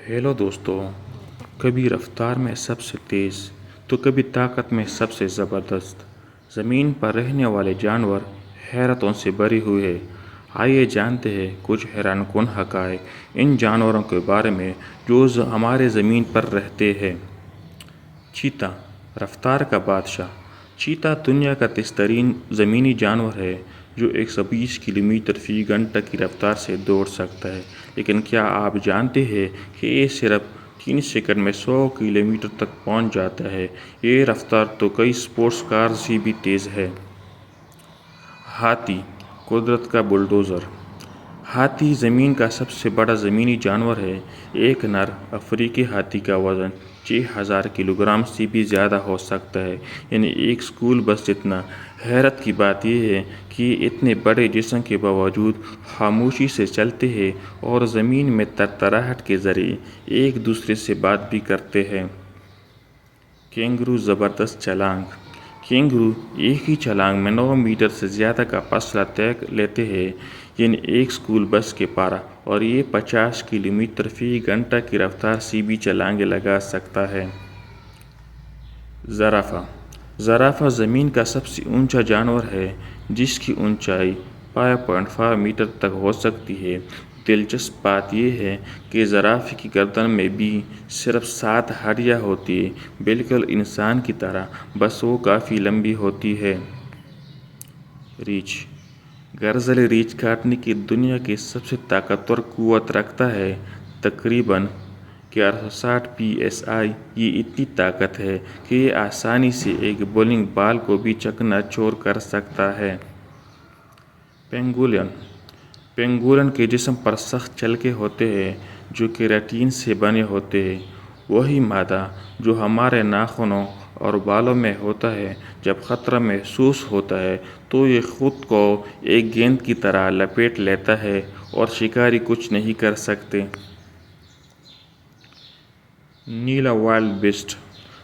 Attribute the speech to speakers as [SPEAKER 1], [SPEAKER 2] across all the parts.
[SPEAKER 1] Hello दोस्तों। कभी रफ्तार में सबसे तेज़ तो कभी ताकत में सबसे ज़बरदस्त ज़मीन पर रहने वाले जानवर हैरतों से भरी हुई है। आइए जानते हैं कुछ हैरानकुन हक़ाइक़ इन जानवरों के बारे में जो हमारे ज़मीन पर रहते हैं। चीता, रफ्तार का बादशाह। चीता दुनिया का तेज़ तरीन ज़मीनी जानवर है जो 120 किलोमीटर फ़ी घंटा की रफ्तार से दौड़ सकता है। लेकिन क्या आप जानते हैं कि ये सिर्फ 3 सेकंड में 100 किलोमीटर तक पहुंच जाता है। ये रफ्तार तो कई स्पोर्ट्स कार से भी तेज़ है। हाथी, कुदरत का बुलडोज़र। हाथी ज़मीन का सबसे बड़ा ज़मीनी जानवर है। एक नर अफ्रीकी हाथी का वज़न 6000 किलोग्राम से भी ज़्यादा हो सकता है, यानी एक स्कूल बस जितना। हैरत की बात यह है कि इतने बड़े जिस्म के बावजूद खामोशी से चलते हैं और ज़मीन में तरतराहट के ज़रिए एक दूसरे से बात भी करते हैं। कैंगरू ज़बरदस्त छलांग। कैंगरू एक ही छलांग में 9 मीटर से ज़्यादा का फासला तय लेते हैं, यानी एक स्कूल बस के पारा, और ये 50 किलोमीटर फ़ी घंटा की रफ्तार से भी छलांगे लगा सकता है। ज़राफ़ा। ज़राफ़ा ज़मीन का सबसे ऊंचा जानवर है जिसकी ऊंचाई 5.5 मीटर तक हो सकती है। दिलचस्प बात यह है कि ज़राफ़े की गर्दन में भी सिर्फ 7 हड्डियाँ होती हैं, बिल्कुल इंसान की तरह, बस वो काफ़ी लंबी होती है। रीछ। गर्ज़ल रीछ काटने की दुनिया की सबसे ताकतवर कुव्वत रखता है, तकरीबन 1160 psi। ये इतनी ताकत है कि ये आसानी से एक बोलिंग बॉल को भी चकनाचूर कर सकता है। पेंगुलिन। पेंगुलिन के जिस्म पर सख्त छलके होते हैं जो केराटिन से बने होते हैं, वही मादा जो हमारे नाखूनों और बालों में होता है। जब ख़तरा महसूस होता है तो ये खुद को एक गेंद की तरह लपेट लेता है और शिकारी कुछ नहीं कर सकते। नीला वाइल्ड बीस्ट।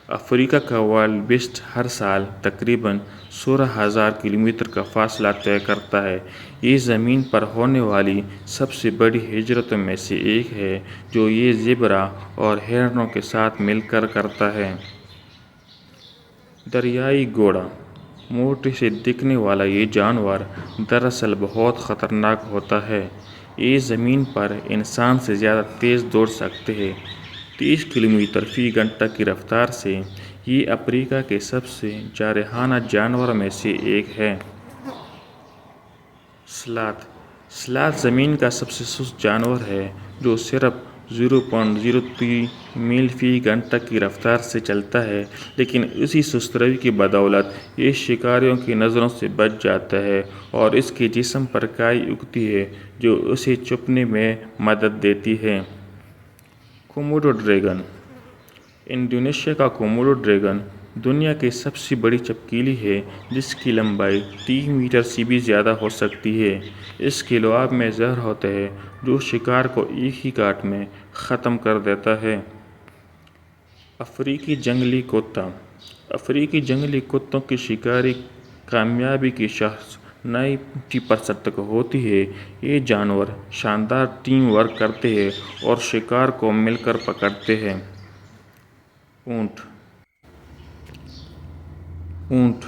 [SPEAKER 1] अफ्रीका का वाइल्ड बीस्ट हर साल तकरीबन 16,000 किलोमीटर का फासला तय करता है। ये ज़मीन पर होने वाली सबसे बड़ी हिजरतों में से एक है जो ये ज़ेबरा और हिरणों के साथ मिलकर करता है। दरियाई घोड़ा। मोटे से दिखने वाला ये जानवर दरअसल बहुत ख़तरनाक होता है। ये ज़मीन पर इंसान से ज़्यादा तेज़ दौड़ सकते हैं, 30 किलोमीटर फ़ी घंटा की रफ्तार से। ये अफ्रीका के सबसे जारहाना जानवरों में से एक है। स्लॉथ। स्लॉथ ज़मीन का सबसे सुस्त जानवर है जो सिर्फ 0.03 मील फ़ी घंटा की रफ्तार से चलता है, लेकिन इसी सुस्त रवि की बदौलत ये शिकारियों की नज़रों से बच जाता है और इसके जिस्म पर काई उगती है जो उसे छुपने में मदद देती है। Komodo dragon. इंडोनेशिया का कोमोडो ड्रैगन दुनिया की सबसे बड़ी चपकीली है जिसकी लंबाई 3 मीटर से भी ज़्यादा हो सकती है। इसके लुआब में जहर होता है जो शिकार को एक ही काट में ख़त्म कर देता है। अफ्रीकी जंगली कुत्ता। अफ्रीकी जंगली कुत्तों की शिकारी कामयाबी की शर्त 90% तक होती है। ये जानवर शानदार टीम वर्क करते हैं और शिकार को मिलकर पकड़ते हैं। ऊँट। ऊँट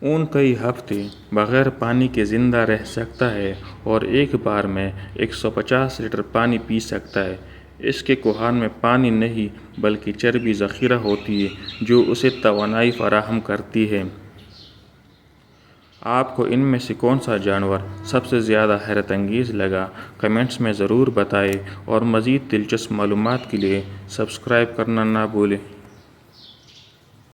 [SPEAKER 1] ऊँट कई हफ्ते बग़ैर पानी के ज़िंदा रह सकता है और एक बार में 150 लीटर पानी पी सकता है। इसके कोहान में पानी नहीं बल्कि चर्बी ज़ख़ीरा होती है जो उसे तवानाई फराहम करती है। आपको इनमें से कौन सा जानवर सबसे ज़्यादा हैरत अंगेज़ लगा, कमेंट्स में ज़रूर बताएं और मज़ीद दिलचस्प मालूमात के लिए सब्सक्राइब करना ना भूलें।